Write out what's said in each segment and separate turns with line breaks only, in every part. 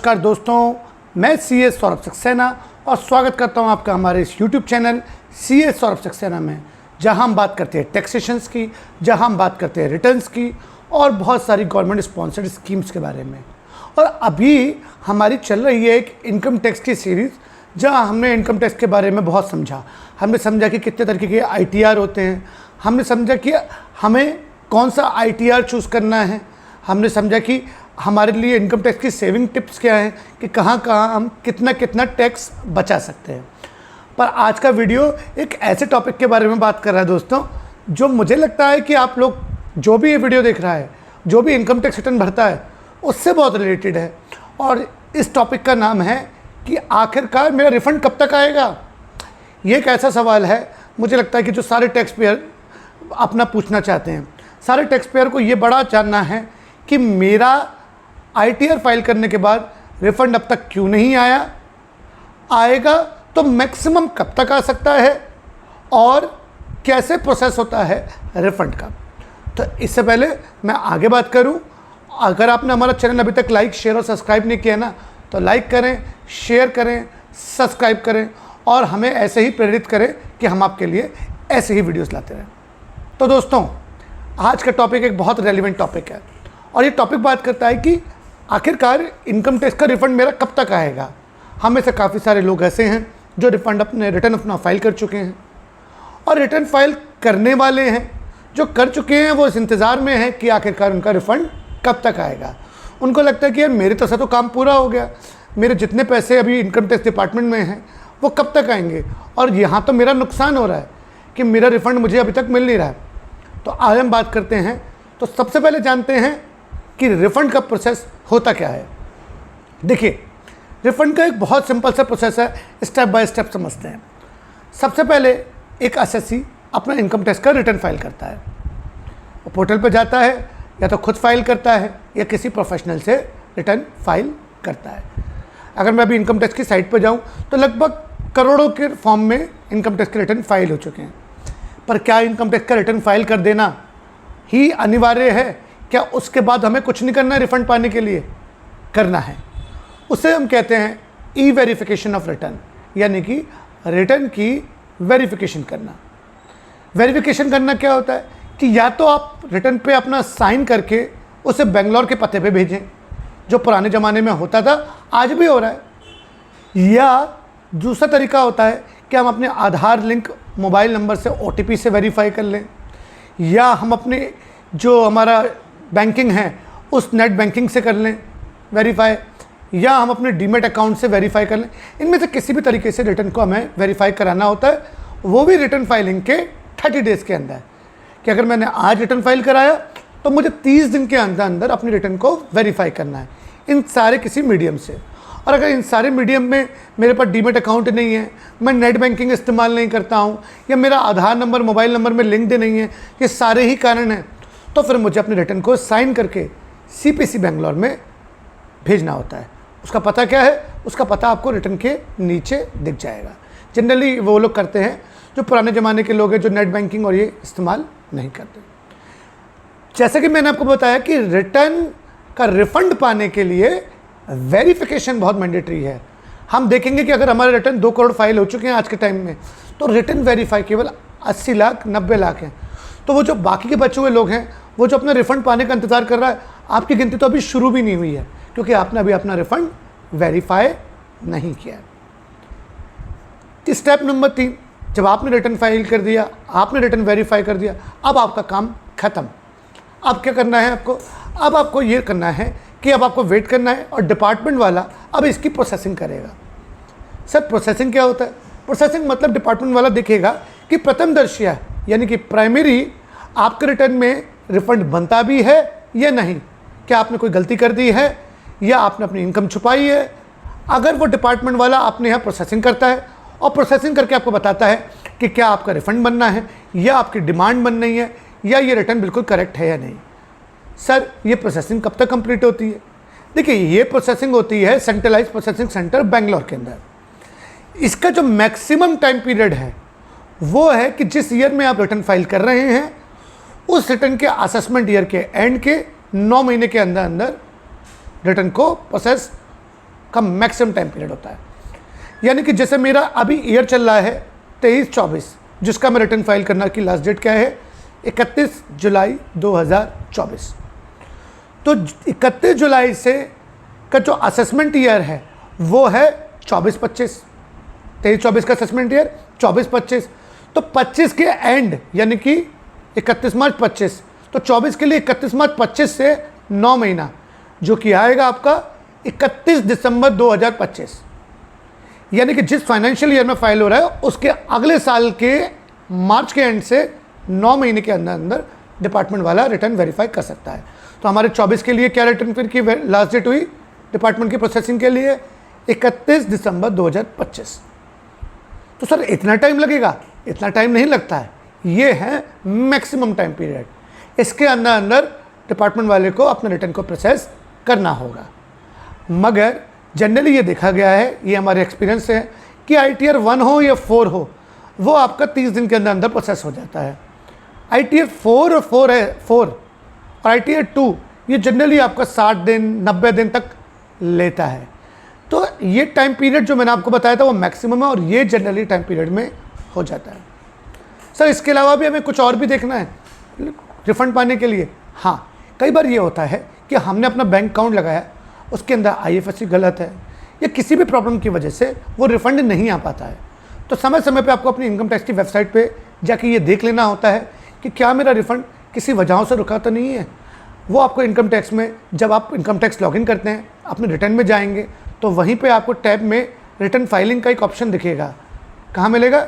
नमस्कार दोस्तों, मैं सीए सौरभ सक्सेना और स्वागत करता हूं आपका हमारे इस YouTube channel CA Saurabh Saxena में, जहां हम बात करते हैं टैक्सेशंस की, जहां हम बात करते हैं रिटर्न्स की और बहुत सारी गवर्नमेंट स्पॉन्सर्ड स्कीम्स के बारे में। और अभी हमारी चल रही है एक इनकम टैक्स की सीरीज़, जहां हमने इनकम टैक्स के बारे में बहुत समझा। हमने समझा कि कितने तरीके के आईटीआर होते हैं, हमने समझा कि हमें कौन सा आईटीआर चूज़ करना है, हमने समझा कि हमारे लिए इनकम टैक्स की सेविंग टिप्स क्या हैं कि कहाँ कहाँ हम कितना कितना टैक्स बचा सकते हैं। पर आज का वीडियो एक ऐसे टॉपिक के बारे में बात कर रहा है दोस्तों, जो मुझे लगता है कि आप लोग जो भी ये वीडियो देख रहा है, जो भी इनकम टैक्स रिटर्न भरता है, उससे बहुत रिलेटेड है। और इस टॉपिक का नाम है कि आखिरकार मेरा रिफ़ंड कब तक आएगा। ये एक ऐसा सवाल है, मुझे लगता है कि जो सारे टैक्स पेयर अपना पूछना चाहते हैं। सारे टैक्स पेयर को ये बड़ा जानना है कि मेरा आईटीआर फाइल करने के बाद रिफ़ंड अब तक क्यों नहीं आया, आएगा तो मैक्सिमम कब तक आ सकता है और कैसे प्रोसेस होता है रिफ़ंड का। तो इससे पहले मैं आगे बात करूं, अगर आपने हमारा चैनल अभी तक लाइक, शेयर और सब्सक्राइब नहीं किया ना, तो लाइक करें, शेयर करें, सब्सक्राइब करें और हमें ऐसे ही प्रेरित करें कि हम आपके लिए ऐसे ही वीडियोस लाते रहें। तो दोस्तों, आज का टॉपिक एक बहुत रेलिवेंट टॉपिक है और ये टॉपिक बात करता है कि आखिरकार इनकम टैक्स का रिफ़ंड मेरा कब तक आएगा। हम में से काफ़ी सारे लोग ऐसे हैं जो रिटर्न अपना फाइल कर चुके हैं और रिटर्न फाइल करने वाले हैं जो कर चुके हैं, वो इस इंतज़ार में हैं कि आखिरकार उनका रिफ़ंड कब तक आएगा। उनको लगता है कि यार मेरे तरफ से तो काम पूरा हो गया, मेरे जितने पैसे अभी इनकम टैक्स डिपार्टमेंट में हैं वो कब तक आएंगे, और यहाँ तो मेरा नुकसान हो रहा है कि मेरा रिफ़ंड मुझे अभी तक मिल नहीं रहा है। तो आज हम बात करते हैं, तो सबसे पहले जानते हैं कि रिफ़ंड का प्रोसेस होता क्या है। देखिए, रिफ़ंड का एक बहुत सिंपल सा प्रोसेस है, स्टेप बाय स्टेप समझते हैं। सबसे पहले एक एसएससी अपना इनकम टैक्स का रिटर्न फाइल करता है, वो पोर्टल पर जाता है, या तो खुद फाइल करता है या किसी प्रोफेशनल से रिटर्न फाइल करता है। अगर मैं अभी इनकम टैक्स की साइट पर जाऊं तो लगभग करोड़ों के फॉर्म में इनकम टैक्स के रिटर्न फाइल हो चुके हैं। पर क्या इनकम टैक्स का रिटर्न फाइल कर देना ही अनिवार्य है? क्या उसके बाद हमें कुछ नहीं करना है रिफ़ंड पाने के लिए? करना है। उसे हम कहते हैं ई वेरिफिकेशन ऑफ रिटर्न, यानी कि रिटर्न की वेरिफिकेशन करना। वेरिफिकेशन करना क्या होता है कि या तो आप रिटर्न पे अपना साइन करके उसे बेंगलोर के पते पे भेजें, जो पुराने ज़माने में होता था, आज भी हो रहा है। या दूसरा तरीका होता है कि हम अपने आधार लिंक मोबाइल नंबर से ओटीपी से वेरीफाई कर लें, या हम अपने जो हमारा बैंकिंग है उस नेट बैंकिंग से कर लें वेरीफाई, या हम अपने डीमेट अकाउंट से वेरीफाई कर लें। इनमें से किसी भी तरीके से रिटर्न को हमें वेरीफाई कराना होता है, वो भी रिटर्न फाइलिंग के 30 डेज़ के अंदर। कि अगर मैंने आज रिटर्न फाइल कराया तो मुझे 30 दिन के अंदर अंदर अपनी रिटर्न को वेरीफाई करना है, इन सारे किसी मीडियम से। और अगर इन सारे मीडियम में मेरे पास डीमेट अकाउंट नहीं है, मैं नेट बैंकिंग इस्तेमाल नहीं करता हूँ, या मेरा आधार नंबर मोबाइल नंबर में लिंक्ड नहीं है, ये सारे ही कारण हैं, तो फिर मुझे अपने रिटर्न को साइन करके सीपीसी बेंगलोर में भेजना होता है। उसका पता क्या है? उसका पता आपको रिटर्न के नीचे दिख जाएगा। जनरली वो लोग करते हैं जो पुराने ज़माने के लोग हैं, जो नेट बैंकिंग और ये इस्तेमाल नहीं करते। जैसे कि मैंने आपको बताया कि रिटर्न का रिफ़ंड पाने के लिए वेरिफिकेशन बहुत मैंडेटरी है। हम देखेंगे कि अगर हमारे रिटर्न 2 करोड़ फाइल हो चुके हैं आज के टाइम में, तो रिटर्न वेरीफाई केवल 80 लाख 90 लाख हैं। तो वो जो बाकी के बचे हुए लोग हैं, वो जो अपना रिफ़ंड पाने का इंतज़ार कर रहा है, आपकी गिनती तो अभी शुरू भी नहीं हुई है, क्योंकि आपने अभी अपना रिफ़ंड वेरीफाई नहीं किया है। स्टेप नंबर 3, जब आपने रिटर्न फाइल कर दिया, आपने रिटर्न वेरीफाई कर दिया, अब आपका काम ख़त्म। अब क्या करना है आपको? अब आपको ये करना है कि अब आपको वेट करना है और डिपार्टमेंट वाला अब इसकी प्रोसेसिंग करेगा। सर, प्रोसेसिंग क्या होता है? प्रोसेसिंग मतलब डिपार्टमेंट वाला देखेगा कि प्रथमदर्शिया यानी कि प्राइमरी आपके रिटर्न में रिफ़ंड बनता भी है या नहीं, क्या आपने कोई गलती कर दी है या आपने अपनी इनकम छुपाई है। अगर वो डिपार्टमेंट वाला आपने यहाँ प्रोसेसिंग करता है और प्रोसेसिंग करके आपको बताता है कि क्या आपका रिफ़ंड बनना है या आपकी डिमांड बन रही है या ये रिटर्न बिल्कुल करेक्ट है या नहीं। सर, ये प्रोसेसिंग कब तक कंप्लीट होती है? देखिए, ये प्रोसेसिंग होती है सेंट्रलाइज प्रोसेसिंग सेंटर बेंगलोर के अंदर। इसका जो मैक्सिमम टाइम पीरियड है वो है कि जिस ईयर में आप रिटर्न फाइल कर रहे हैं, उस रिटर्न के असेसमेंट ईयर के एंड के 9 महीने के अंदर अंदर रिटर्न को प्रोसेस का मैक्सिमम टाइम पीरियड होता है। यानी कि जैसे मेरा अभी ईयर चल रहा है 23-24, जिसका मैं रिटर्न फाइल करना की लास्ट डेट क्या है 31 जुलाई 2024। तो 31 जुलाई से का जो असेसमेंट ईयर है वो है 24-25, 23-24 का असेसमेंट ईयर 24-25। तो 25 के एंड यानी कि 31 मार्च 25, तो 24 के लिए 31 मार्च 25 से 9 महीना जो कि आएगा आपका 31 दिसंबर 2025। यानी कि जिस फाइनेंशियल ईयर में फाइल हो रहा है उसके अगले साल के मार्च के एंड से 9 महीने के अंदर अंदर डिपार्टमेंट वाला रिटर्न वेरीफाई कर सकता है। तो हमारे 24 के लिए क्या रिटर्न फिर की लास्ट डेट हुई डिपार्टमेंट की प्रोसेसिंग के लिए 31 दिसंबर 2025। तो सर इतना टाइम लगेगा? इतना टाइम नहीं लगता है, ये है मैक्सिमम टाइम पीरियड। इसके अंदर अंदर डिपार्टमेंट वाले को अपने रिटर्न को प्रोसेस करना होगा। मगर जनरली ये देखा गया है, ये हमारे एक्सपीरियंस से है कि ITR 1 हो या 4 हो, वो आपका 30 दिन के अंदर अंदर प्रोसेस हो जाता है। ITR 4 और ITR 2 ये जनरली आपका 60 दिन 90 दिन तक लेता है। तो ये टाइम पीरियड जो मैंने आपको बताया था वो मैक्सिमम है और ये जनरली टाइम पीरियड में हो जाता है। सर इसके अलावा भी हमें कुछ और भी देखना है रिफ़ंड पाने के लिए? हाँ, कई बार ये होता है कि हमने अपना बैंक अकाउंट लगाया, उसके अंदर IFSC गलत है या किसी भी प्रॉब्लम की वजह से वो रिफ़ंड नहीं आ पाता है। तो समय समय पे आपको अपनी इनकम टैक्स की वेबसाइट पे जाके ये देख लेना होता है कि क्या मेरा रिफ़ंड किसी वजहों से रुका तो नहीं है। वो आपको इनकम टैक्स में, जब आप इनकम टैक्स लॉगिन करते हैं अपने रिटर्न में जाएंगे तो वहीं पे आपको टैब में रिटर्न फाइलिंग का एक ऑप्शन दिखेगा। कहाँ मिलेगा?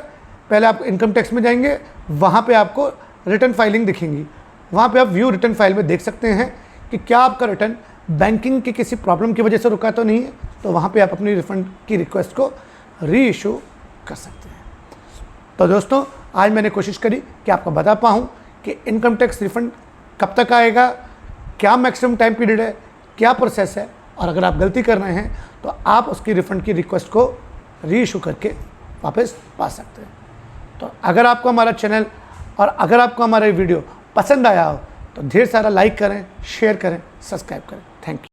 पहले आप इनकम टैक्स में जाएंगे, वहाँ पे आपको रिटर्न फाइलिंग दिखेंगी। वहाँ पे आप व्यू रिटर्न फाइल में देख सकते हैं कि क्या आपका रिटर्न बैंकिंग की किसी प्रॉब्लम की वजह से रुका तो नहीं है। तो वहाँ पे आप अपनी रिफ़ंड की रिक्वेस्ट को री इशू कर सकते हैं। तो दोस्तों, आज मैंने कोशिश करी कि आपको बता पाऊँ कि इनकम टैक्स रिफ़ंड कब तक आएगा, क्या मैक्सिमम टाइम पीरियड है, क्या प्रोसेस है, और अगर आप गलती कर रहे हैं तो आप उसकी रिफ़ंड की रिक्वेस्ट को री इशू करके वापस पा सकते हैं। तो अगर आपको हमारा चैनल और अगर आपको हमारा वीडियो पसंद आया हो तो ढेर सारा लाइक करें, शेयर करें, सब्सक्राइब करें। Thank you.